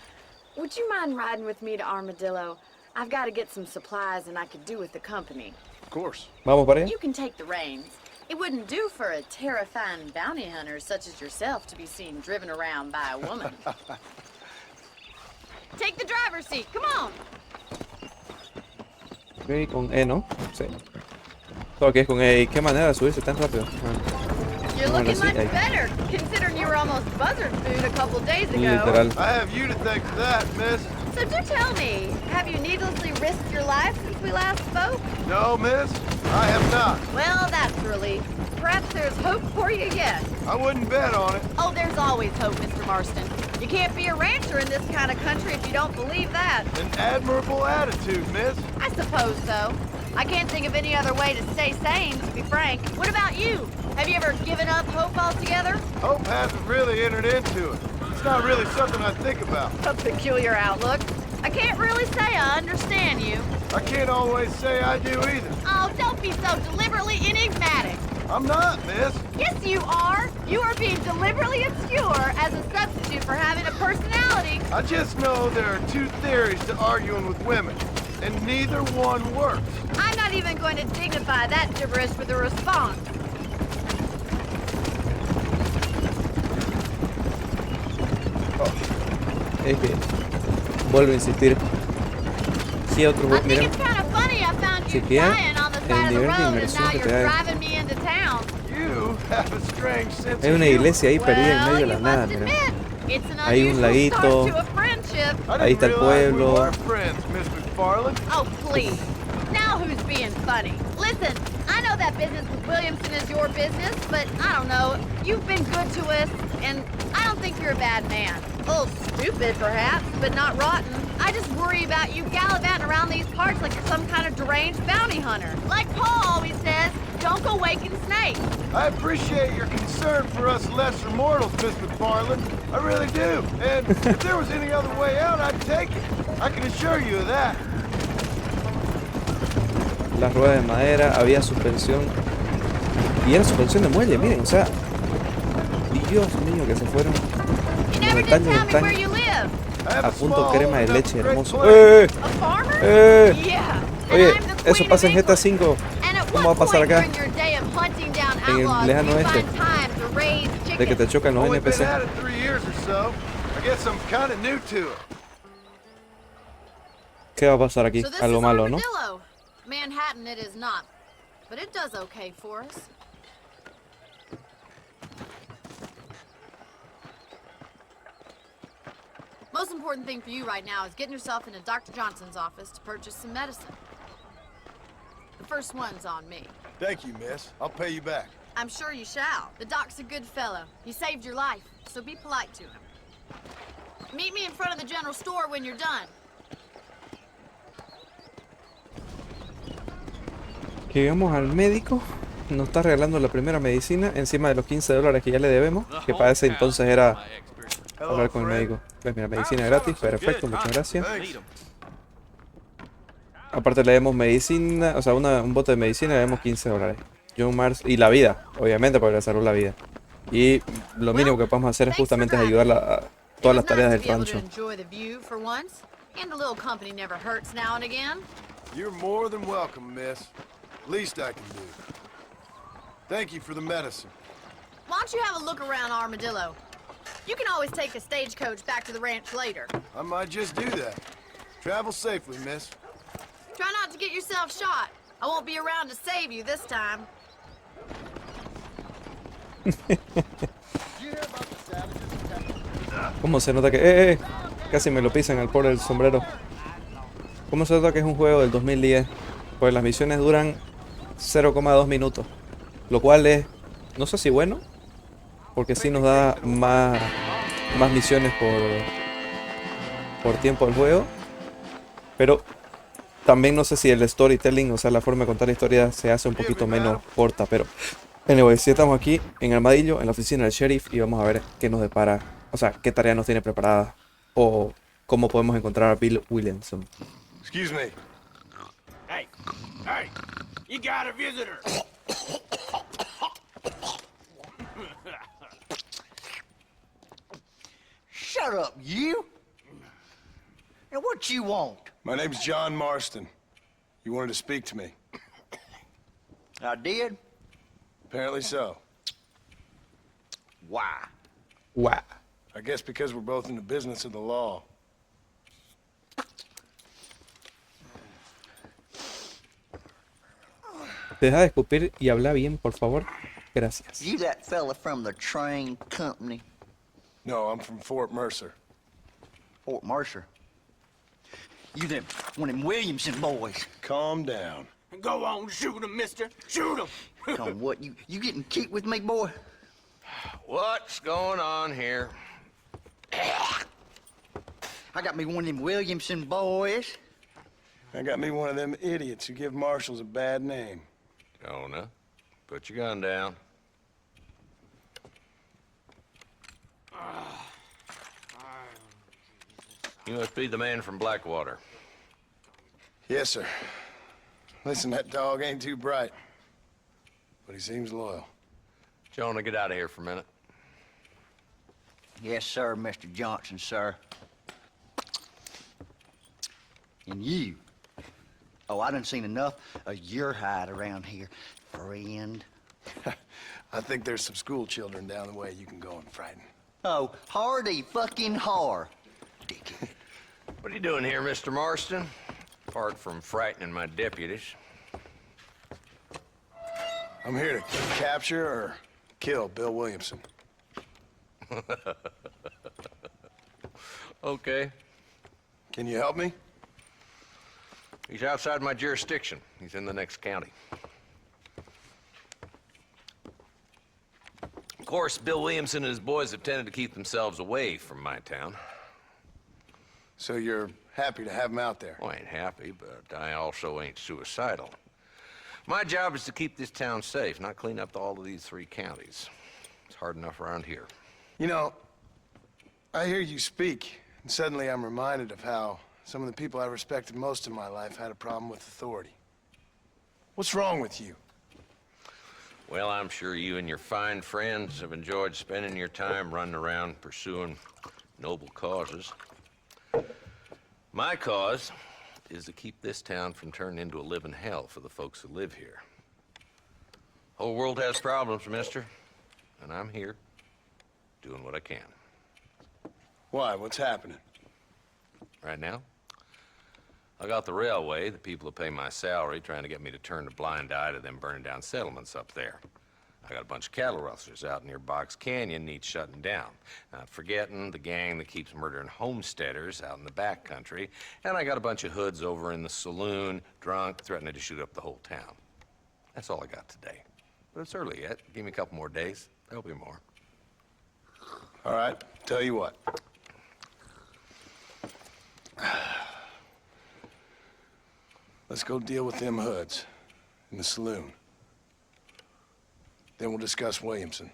Would you mind riding with me to Armadillo? I've got to get some supplies and I could do with the company. Of course. ¿Vamos para allá? You can take the reins. It wouldn't do for a terrifying bounty hunter such as yourself to be seen driven around by a woman. Take the driver's seat, come on. Ok, con E, ¿no? Sí. Ok, es con E. ¿Y qué manera de subirse tan rápido? You're Bueno, looking sí, much ahí. better, considering you were almost buzzard food a couple days ago. Literal. I have you to thank for that, miss. So do tell me, have you needlessly risked your life since we last spoke? No, miss, I have not. Well, that's a relief. Perhaps there's hope for you yet. I wouldn't bet on it. Oh, there's always hope, Mr. Marston. You can't be a rancher in this kind of country if you don't believe that. An admirable attitude, miss. I suppose so. I can't think of any other way to stay sane, to be frank. What about you? Have you ever given up hope altogether? Hope hasn't really entered into it. It's not really something I think about. A peculiar outlook. I can't really say I understand you. I can't always say I do either. Oh, don't be so deliberately enigmatic. I'm not, miss. Yes, you are. You are being deliberately obscure as a substitute for having a personality. I just know there are two theories to arguing with women, and neither one works. I'm not even going to dignify that gibberish with a response. Es que vuelvo a insistir. Sí, otro I think mira, it's kind of funny I found you chequea dying on the el side of the nivel de road and inmersión now que you're te da. driving me into town. You have a strange sense Hay of una humor. iglesia ahí perdida en Well, medio de la you nada, must mira. admit, it's an Hay un unusual laguito. start to a friendship. I Ahí está el didn't realize we pueblo. were friends, Miss McFarland. Oh, please. Now who's being funny? Listen, I know that business with Williamson is your business, but I don't know. You've been good to us, and I don't think you're a bad man. A little stupid, perhaps, but not rotten. I just worry about you gallivanting around these parts like you're some kind of deranged bounty hunter. Like Paul always says, don't go waking snakes. I appreciate your concern for us lesser mortals, Miss McFarland. I really do. And if there was any other way out, I'd take it. I can assure you of that. Las ruedas de madera, había suspensión. Y era suspensión de muelle, miren, o sea. Dios mío, que se fueron. You never did tell me where you live. I have A a punto small crema de enough leche, great hermoso. place. A farmer? Yeah. And Oye, I'm the eso queen pasa of en GTA England. V. And at ¿Cómo va a what pasar point acá? during your day of hunting down En el outlaws lejano do you oeste. find time to raise De que te chickens? chocan los Only been NPC. at it 3 years or so. I guess I'm kind of new to it. ¿Qué va a pasar aquí? So this Algo is malo, ¿no? Armadillo. Manhattan it is not, but it does okay for us. Most important thing for you right now is getting yourself into Dr. Johnson's office to purchase some medicine. The first one's on me. Thank you, miss. I'll pay you back. I'm sure you shall. The doc's a good fellow. He saved your life, so be polite to him. Meet me in front of the general store when you're done. Que llegamos al médico. Nos está regalando la primera medicina encima de los $15 que ya le debemos. Que para ese entonces era hablar con el médico. Pues mira, medicina gratis, perfecto, muchas gracias. Aparte le demos medicina, o sea, un bote de medicina, le demos $15. John Marston, y la vida, obviamente, para le salud la vida. Y lo mínimo que podemos hacer es justamente ayudarla a todas las tareas del rancho. And a little company never hurts now and again. You're more than welcome, miss. Least I can do. Thank you for the medicine. Why don't you have a look around Armadillo? You can always take a stagecoach back to the ranch later. I might just do that. Travel safely, miss. Try not to get yourself shot. I won't be around to save you this time. ¿Cómo se nota que... Casi me lo pisan al pobre del sombrero. ¿Cómo se nota que es un juego del 2010? Pues las misiones duran 0,2 minutos. Lo cual es... No sé si bueno. Porque sí nos da más misiones por tiempo del juego. Pero también no sé si el storytelling, o sea, la forma de contar la historia se hace un poquito menos corta, pero... Anyway, si estamos aquí en Armadillo, en la oficina del sheriff, y vamos a ver qué nos depara, o sea, qué tarea nos tiene preparada, o cómo podemos encontrar a Bill Williamson. Excuse me. Hey, you got a visitor. Shut up, you! And what you want? My name's John Marston. You wanted to speak to me. I did? Apparently so. Why? Wow. I guess because we're both in the business of the law. Deja de escupir y habla bien, por favor. Gracias. You that fella from the train company? No, I'm from Fort Mercer. Fort Mercer? You them, one of them Williamson boys. Calm down. Go on, shoot him, mister. Shoot him. Come what, you getting cute with me, boy? What's going on here? I got me one of them Williamson boys. I got me one of them idiots who give marshals a bad name. Jonah, put your gun down. You must be the man from Blackwater. Yes, sir. Listen, that dog ain't too bright, but he seems loyal. Jonah, get out of here for a minute. Yes, sir, Mr. Johnson, sir. And you. Oh, I done seen enough of your hide around here, friend. I think there's some school children down the way you can go and frighten. Oh, hardy fucking har. Dickhead. What are you doing here, Mr. Marston? Apart from frightening my deputies. I'm here to capture or kill Bill Williamson. Okay. Can you help me? He's outside my jurisdiction. He's in the next county. Of course, Bill Williamson and his boys have tended to keep themselves away from my town. So you're happy to have him out there? Well, I ain't happy, but I also ain't suicidal. My job is to keep this town safe, not clean up all of these 3 counties. It's hard enough around here. You know, I hear you speak, and suddenly I'm reminded of how some of the people I respected most in my life had a problem with authority. What's wrong with you? Well, I'm sure you and your fine friends have enjoyed spending your time running around pursuing noble causes. My cause is to keep this town from turning into a living hell for the folks who live here. Whole world has problems, mister, and I'm here doing what I can. Why? What's happening? Right now, I got the railway, the people who pay my salary, trying to get me to turn a blind eye to them burning down settlements up there. I got a bunch of cattle rustlers out near Box Canyon needs shutting down. Not forgetting the gang that keeps murdering homesteaders out in the back country. And I got a bunch of hoods over in the saloon, drunk, threatening to shoot up the whole town. That's all I got today. But it's early yet. Give me a couple more days. There'll be more. All right, tell you what. Let's go deal with them hoods in the saloon. Then we'll discuss Williamson.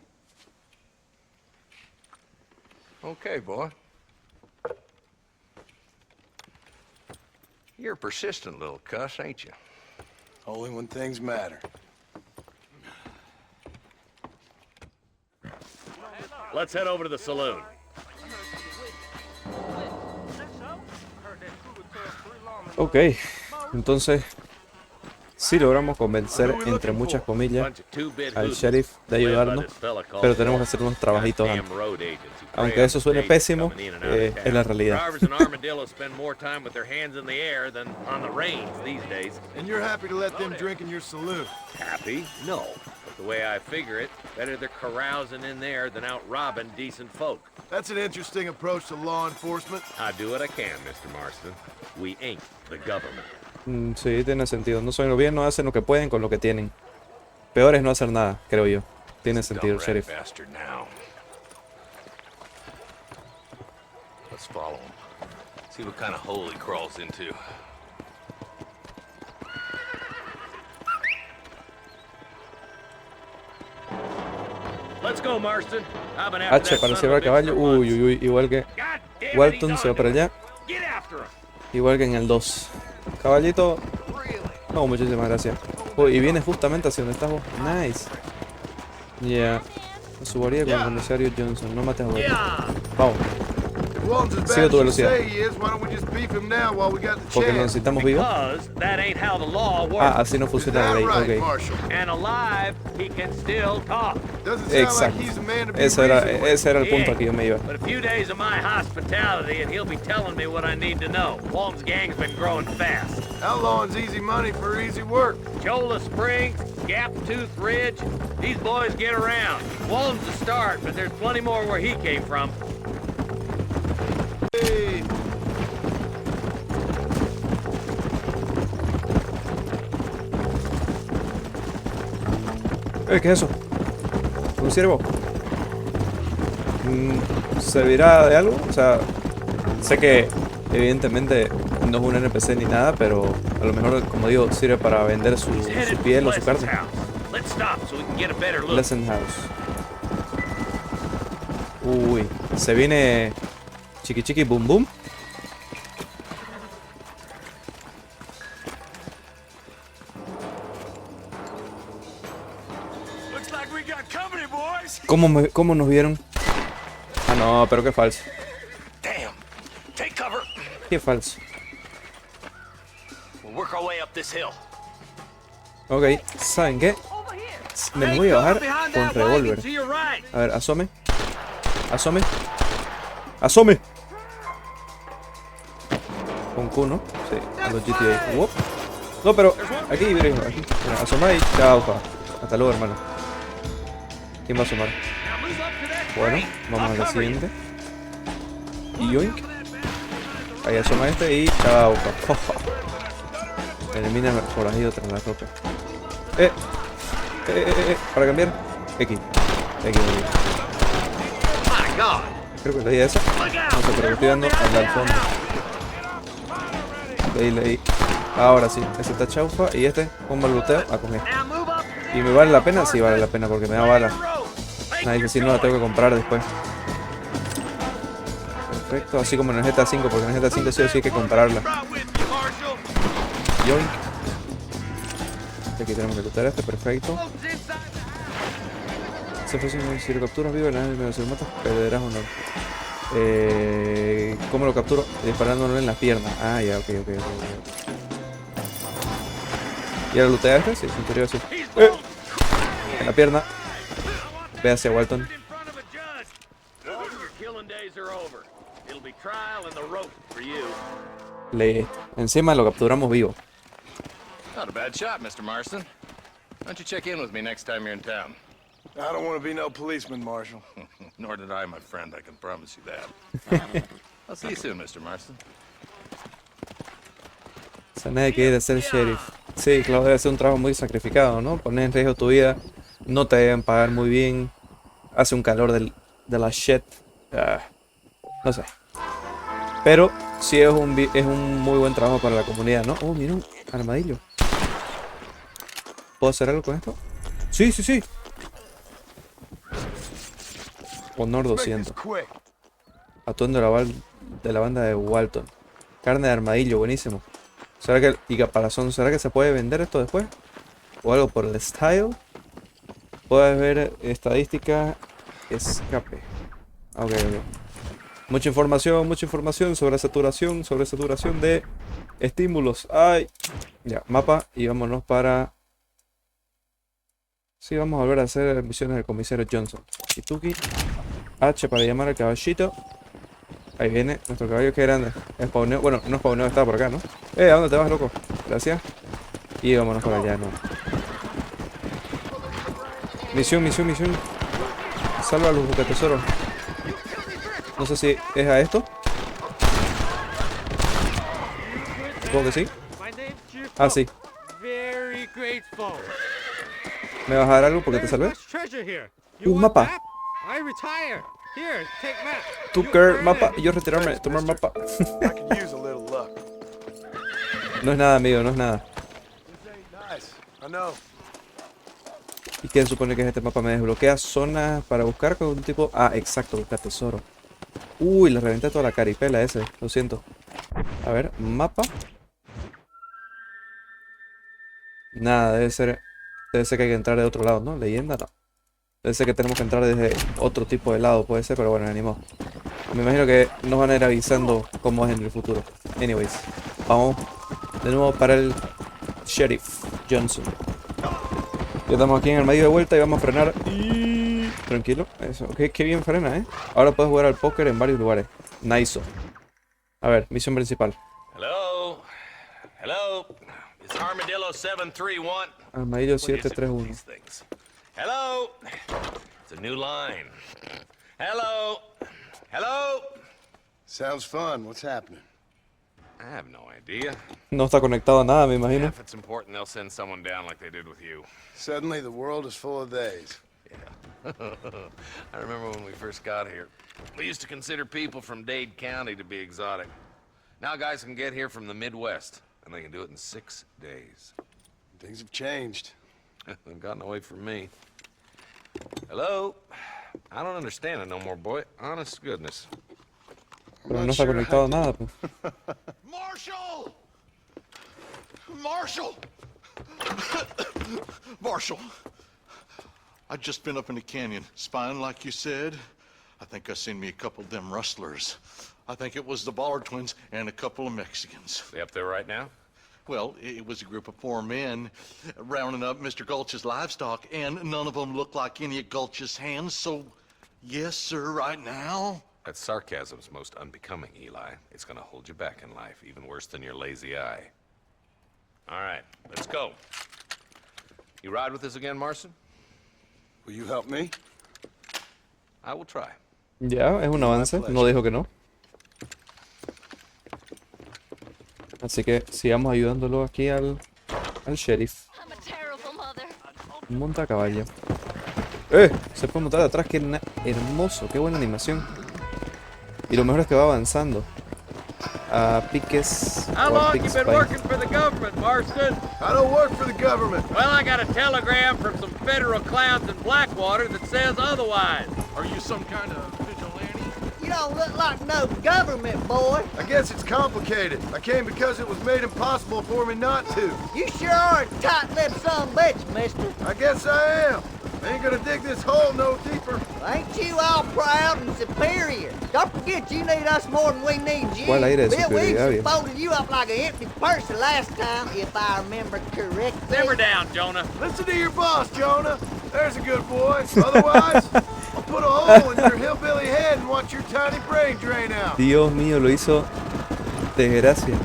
Okay, boy. You're a persistent little cuss, ain't you? Only when things matter. Let's head over to the saloon. Ok, entonces sí logramos convencer, entre muchas comillas, al sheriff de ayudarnos, pero tenemos que hacer unos trabajitos antes. Aunque eso suene pésimo, es la realidad. And you're happy to let them drink in your saloon? Happy? No. But the way I figure it, better they're carousing in there than out robbing decent folk. That's an interesting approach to law enforcement. I do what I can, Mr. Marston. We ain't the government. Sí, tiene sentido. No son el gobierno, hacen lo que pueden con lo que tienen. Peor es no hacer nada, creo yo. Tiene sentido, sheriff. Let's follow him. See what kind of hole he crawls into. Let's go, Marston. I've been after H that para son llevar of a bitch caballo. for Uy, months. uy, uy. Igual que God damn it, Walton he's se va on para to allá. it. Get after him. Igual que en el 2. Caballito. No, muchísimas gracias. Uy, y viene justamente hacia donde estás vos. Nice. Ya. Su guardia con el comisario Johnson. No mates a Walton. Vamos. Sigue tu velocidad. Porque lo necesitamos vivo. Because that ain't how the law works. Ah, así no funciona la ley. Ok. And alive, he can still talk. Exacto. Ese era el punto al que yo me iba. But a few days of my hospitality and he'll be telling me what I need to know. Walton's gang's been growing fast. Outlawing's easy money for easy work. Cholla Springs, Gap Tooth Ridge, these boys get around. Walton's the start, but there's plenty more where he came from. Hey. ¿Qué es eso? ¿Un ciervo? ¿Servirá de algo? O sea, sé que evidentemente no es un NPC ni nada, pero a lo mejor, como digo, sirve para vender su piel o su carne. Pleasant House. Uy, se viene chiqui chiqui boom boom. ¿Cómo nos vieron? Ah, no, pero qué falso. Qué falso. Ok, ¿saben qué? Me voy a bajar con revólver. A ver, asome. Asome. Asome. Con Q, ¿no? Sí, a los GTA. Wop. No, pero aquí, mira, aquí. Mira, asoma y chao, pa. Hasta luego, hermano. ¿Quién va a asomar? Bueno, vamos a la siguiente. Y yoink. Ahí asoma este y chao, pa. Elimina el forajido tras la ropa. Para cambiar. X. Creo que leí esa. No sé, pero estoy dando al fondo. Leí. Ahora sí, ese está chaufa y este, un balbuteo a coger. ¿Y me vale la pena? Sí, vale la pena porque me da bala. Nadie que si no la tengo que comprar después. Perfecto, así como en el GTA V, porque en el GTA V sí o sí hay que comprarla. Yoink. Aquí tenemos que lootar este, perfecto. Se ofrece si lo capturas vivo, si lo matas, perderás honor. ¿Cómo lo capturo? Disparándolo en las piernas. Ah, ya, ok. ¿Y ahora lootea este? Sí, en teoría sí. En la pierna. Ve hacia Walton. Encima lo capturamos vivo. Not a bad shot, Mr. Marston. Why don't you check in with me next time you're in town? I don't want to be no policeman, Marshal. Nor did I, my friend. I can promise you that. I'll see you soon, Mr. Marston. O sea, nadie quiere ser sheriff. Sí, claro, debe ser un trabajo muy sacrificado, ¿no? Poner en riesgo tu vida, no te deben pagar muy bien, hace un calor de la shit. No sé. Pero sí es un muy buen trabajo para la comunidad, ¿no? Oh, mira un armadillo. ¿Puedo hacer algo con esto? Sí. Honor 200. Atuendo de la banda de Walton. Carne de armadillo, buenísimo. ¿Será que y caparazón? ¿Será que se puede vender esto después? ¿O algo por el style? Puedes ver estadística. Escape. Ok. Mucha información sobre saturación de estímulos. Ay. Ya, mapa y vámonos para... Sí, vamos a volver a hacer misiones del comisario Johnson. Ituki. H para llamar al caballito. Ahí viene nuestro caballo, que grande. Spawneo. Bueno, no spawneo, estaba por acá, ¿no? ¿A dónde te vas, loco? Gracias. Y vámonos para allá, ¿no? Misión. Salva a los bucatesoros. No sé si es a esto. Supongo que sí. Ah, sí. ¿Me vas a dar algo porque te salvé? Un mapa. Tú quer mapa y yo retirarme, tomar mapa. No es nada, amigo, no es nada. ¿Y qué se supone que es este mapa? Me desbloquea zonas para buscar con un tipo... Ah, exacto, buscar tesoro. Uy, le reventé toda la caripela ese, lo siento. A ver, mapa. Nada, debe ser que hay que entrar de otro lado, ¿no? Leyenda, no. Debe ser que tenemos que entrar desde otro tipo de lado, puede ser, pero bueno, ni modo. Me imagino que nos van a ir avisando cómo es en el futuro. Anyways, vamos de nuevo para el Sheriff Johnson. Ya estamos aquí en el medio de vuelta y vamos a frenar. Y... tranquilo, eso. Qué bien frena, ¿eh? Ahora puedes jugar al póker en varios lugares. Nice. A ver, misión principal. Hello. Hello. It's Armadillo 731. Armadillo 731. Hello. It's a new line. Hello. Hello. Sounds fun. What's happening? I have no idea. No está conectado a nada, me imagino. If it's important, they'll send someone down like they did with you. Suddenly, the world is full of days. Yeah. I remember when we first got here. We used to consider people from Dade County to be exotic. Now guys can get here from the Midwest, and they can do it in 6 days. Things have changed. They've gotten away from me. Hello? I don't understand it no more, boy. Honest to goodness. Pero no está conectado a nada, pues. Marshall! Marshall! Marshall! I've just been up in the canyon, spying like you said. I think I seen me a couple of them rustlers. I think it was the Ballard twins and a couple of Mexicans. They up there right now? Well, it was a group of 4 men rounding up Mr. Gulch's livestock, and none of them looked like any of Gulch's hands, so yes, sir, right now. That sarcasm's most unbecoming, Eli. It's gonna hold you back in life, even worse than your lazy eye. All right, let's go. You ride with us again, Marston? Will you help me? I will try. Ya, es un avance, no dijo que no. Así que sigamos ayudándolo aquí al sheriff. Monta a caballo. Se puede montar de atrás, qué hermoso, qué buena animación. Y lo mejor es que va avanzando. A piques. How long you been working for the government, Marston? I don't work for the government. Well, I got a telegram from some federal clowns in Blackwater that says otherwise. Are you some kind of vigilante? You don't look like no government, boy. I guess it's complicated. I came because it was made impossible for me not to. You sure are a tight-lipped son of a bitch, mister. I guess I am. I ain't gonna dig this hole no deeper. Ain't you all proud and superior? Don't forget you need us more than we need you. ¿Cuál aire de Bill, we superioridad? folded you up like an empty purse the last time, if I remember correctly. Simmer down, Jonah. Listen to your boss, Jonah. There's a good boy. Otherwise, I'll put a hole in your hillbilly head and watch your tiny brain drain out. Dios mío, lo hizo desgracia.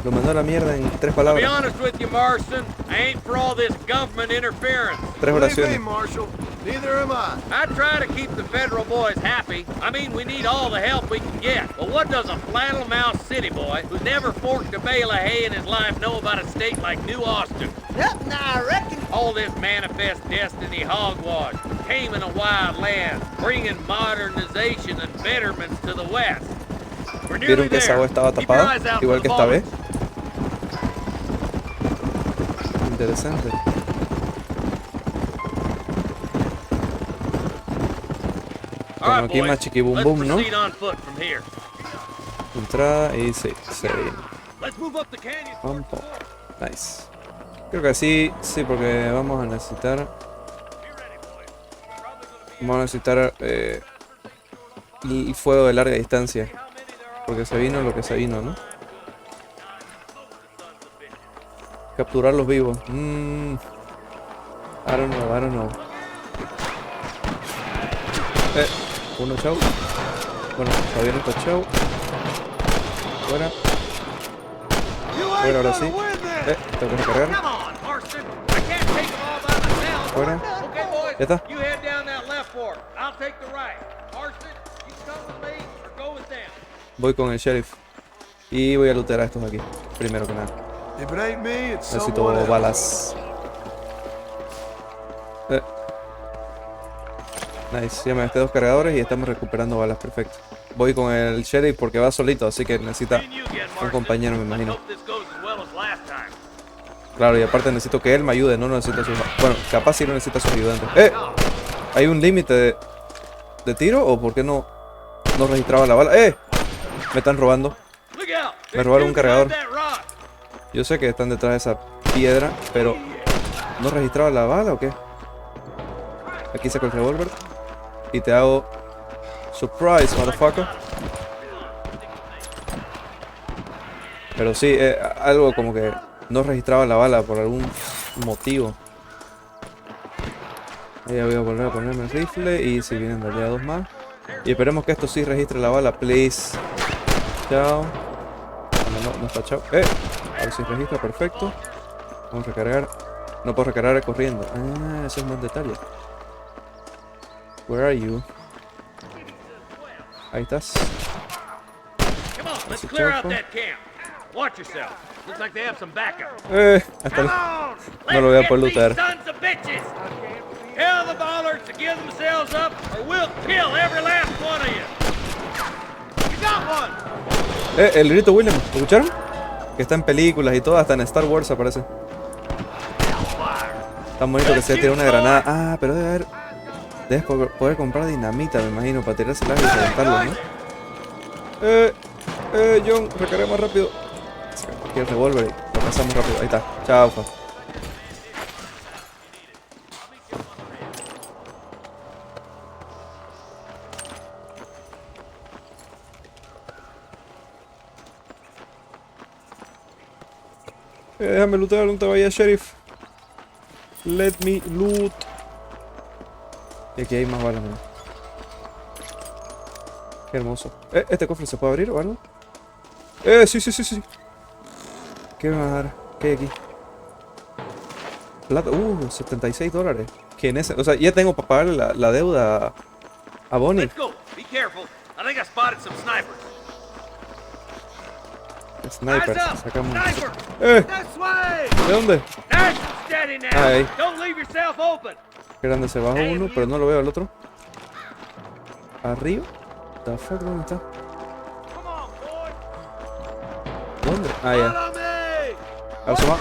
Lo mandó a la mierda en 3 To be palabras. honest with you, Marston, I ain't for all this government interference. 3 Believe me, oraciones. Marshal. Neither am I. I try to keep the federal boys happy. I mean, we need all the help we can get. But what does a flannel-mouthed city boy who's never forked a bale of hay in his life know about a state like New Austin? Nothing, I reckon. All this manifest destiny hogwash came in a wild land, bringing modernization and betterments to the West. We're nearly ¿Vieron que esa there. agua estaba Keep your tapada? eyes out Igual for que the esta vez. bullets. Interesante. Bueno, aquí más chiquibum boom, ¿no? Entrada y sí, se viene. Pampo. Nice. Creo que así, sí, porque vamos a necesitar... Vamos a necesitar el fuego de larga distancia. Porque se vino lo que se vino, ¿no? Capturarlos vivos. I don't know. Uno, chau. Bueno, todavía no está chau. Fuera. Fuera ahora sí. Tengo que recargar. Fuera. Ya está. Voy con el sheriff. Y voy a lootear a estos aquí. Primero que nada. Necesito balas. Nice, ya me gasté 2 cargadores y estamos recuperando balas, perfecto. Voy con el sheriff porque va solito, así que necesita un compañero, me imagino. Claro, y aparte necesito que él me ayude, no necesito sus... Bueno, capaz si no necesita sus ayudantes. ¡Eh! ¿Hay un límite de tiro o por qué no registraba la bala? ¡Eh! Me están robando. Me robaron un cargador. Yo sé que están detrás de esa piedra, pero... ¿no registraba la bala o qué? Aquí saco el revólver y te hago... Surprise, motherfucker. Pero sí, algo como que no registraba la bala por algún motivo. Ahí voy a volver a ponerme el rifle y si vienen de allá dos más. Y esperemos que esto sí registre la bala, please. Chao. No está chao. A ver si registra, perfecto. Vamos a recargar. No puedo recargar corriendo. Ah, ese es un buen detalle. Where are you? Ahí estás. Let's clear out that camp. Watch yourself. Looks like they have some backup. Hasta no lo voy a poder lootear. Tell the ballers to give themselves up or we'll kill every last one of you. You got one. El grito William, ¿lo escucharon? Que está en películas y todo, hasta en Star Wars aparece. Tan bonito que se tira una granada. Ah, pero debes poder comprar dinamita, me imagino, para tirarse las y reventarlo, ¿no? John, recargué más rápido. Aquí el revólver y lo pasamos rápido. Ahí está. Chao, fa. Déjame lootear, no te vayas, sheriff. Let me loot. Y aquí hay más balas, man. Qué hermoso. ¿Este cofre se puede abrir o algo? Sí. ¿Qué me va a dar? ¿Qué hay aquí? Plata. $76. ¿Quién es? O sea, ya tengo para pagar la deuda a Bonnie. Let's go. Be careful. I think I spotted some snipers. Snipers, sacamos. ¿De dónde? Ahí. Qué grande, se bajó uno, pero no lo veo al otro. ¿Arriba? The fuck, ¿dónde está? ¿Dónde? Ah, ya. Asoma.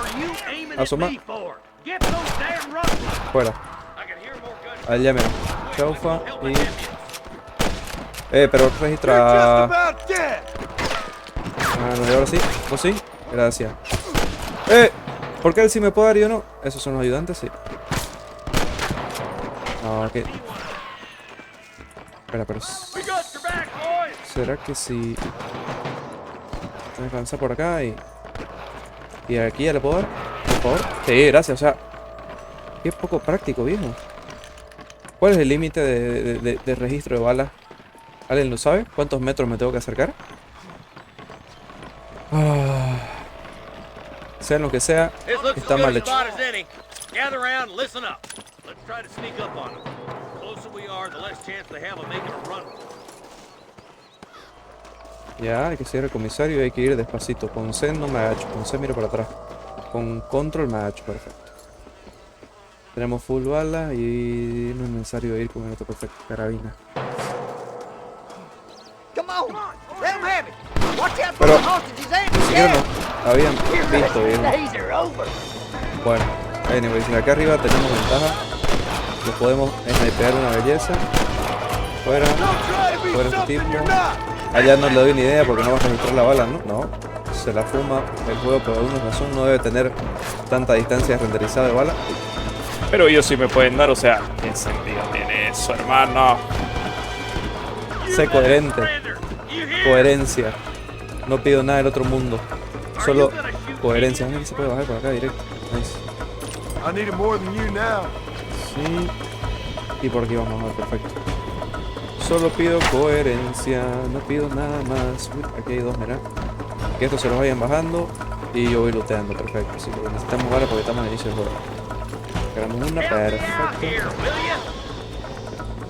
Fuera. Allá me. Chaufa y... pero registra... no, y ahora sí. ¿Vos sí? Gracias. ¿Por qué él sí me puede dar y yo no? ¿Esos son los ayudantes? Sí. No, ok. Espera, pero... ¿será que si... voy a lanzar por acá y... y aquí ya le puedo dar? Por favor. Sí, gracias, o sea... qué poco práctico, viejo. ¿Cuál es el límite de registro de balas? ¿Alguien lo sabe? ¿Cuántos metros me tengo que acercar? Sea lo que sea, está mal hecho. Ya, hay que seguir al comisario y hay que ir despacito. Con C no me agacho, con C miro para atrás. Con control me agacho, perfecto. Tenemos full bala y no es necesario ir con el otro, perfecto. Carabina. Pero, ni siquiera no habían visto bien. Bueno, anyways, acá arriba tenemos ventaja. Lo podemos snipear una belleza. Fuera este tipo. Allá no le doy ni idea porque no va a registrar la bala, ¿no? No, se la fuma el juego por alguna razón. No debe tener tanta distancia renderizada de bala. Pero ellos sí me pueden dar, o sea, ¿qué sentido tiene eso, hermano? Sé coherente. Coherencia. No pido nada del otro mundo. Solo coherencia. Se puede bajar por acá directo. Nice. Sí. Y por aquí vamos a ver, perfecto. Solo pido coherencia. No pido nada más. Uy, aquí hay dos, mirá. Que estos se los vayan bajando. Y yo voy looteando, perfecto. Así que necesitamos balas porque estamos al inicio del juego. Cargamos una, perfecto.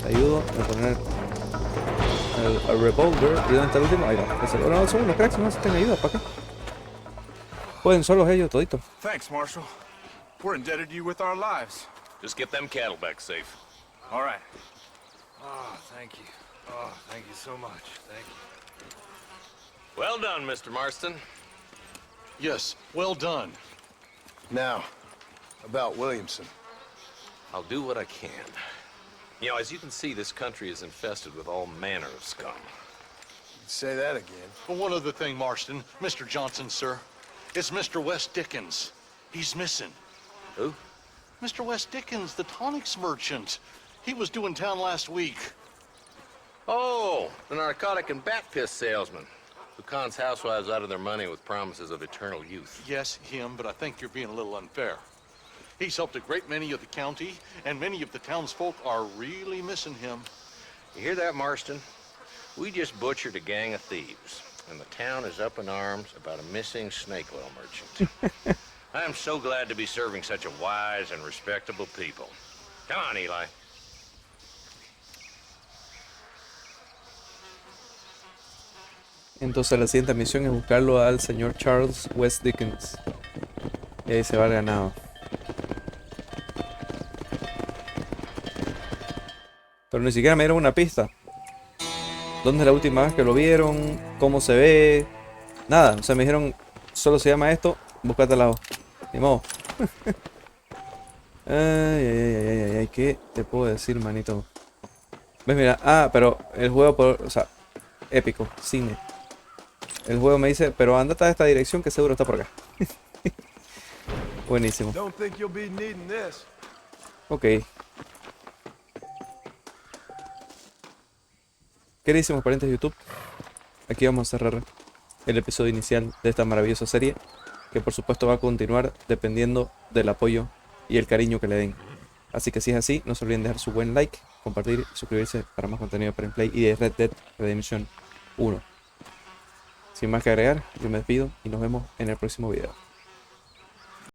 Te ayudo a poner el revolver. ¿Y dónde está el último? Ahí no. Ese. No, son unos cracks, no necesitan ayuda para acá. Pueden solos ellos, toditos. Thanks, Marshal. We're indebted to you with our lives. Just get them cattle back safe. All right. Oh, thank you. Oh, thank you so much. Thank you. Well done, Mr. Marston. Yes, well done. Now, about Williamson. I'll do what I can. You know, as you can see, this country is infested with all manner of scum. Say that again. Well, one other thing, Marston. Mr. Johnson, sir. It's Mr. West Dickens. He's missing. Who? Mr. West Dickens, the tonics merchant. He was due in town last week. Oh, the narcotic and bat piss salesman who cons housewives out of their money with promises of eternal youth. Yes, him, but I think you're being a little unfair. He's helped a great many of the county, and many of the townsfolk are really missing him. You hear that, Marston? We just butchered a gang of thieves, and the town is up in arms about a missing snake oil merchant. I am so glad to be serving such a wise and respectable people. Come on, Eli. Entonces la siguiente misión es buscarlo al señor Charles West Dickens. Y ahí se va el ganado. Pero ni siquiera me dieron una pista. ¿Dónde es la última vez que lo vieron? ¿Cómo se ve? Nada, o sea, me dijeron, solo se llama esto, búscate al lado. Ni modo. Ay, ¿qué te puedo decir, manito? ¿Ves? Mira, pero el juego, o sea, épico, cine. El juego me dice, pero andate a esta dirección que seguro está por acá. Buenísimo. Ok. Queridísimos parientes de YouTube, aquí vamos a cerrar el episodio inicial de esta maravillosa serie, que por supuesto va a continuar dependiendo del apoyo y el cariño que le den. Así que si es así, no se olviden dejar su buen like, compartir y suscribirse para más contenido de Gameplay y de Red Dead Redemption 1. Sin más que agregar, yo me despido y nos vemos en el próximo video.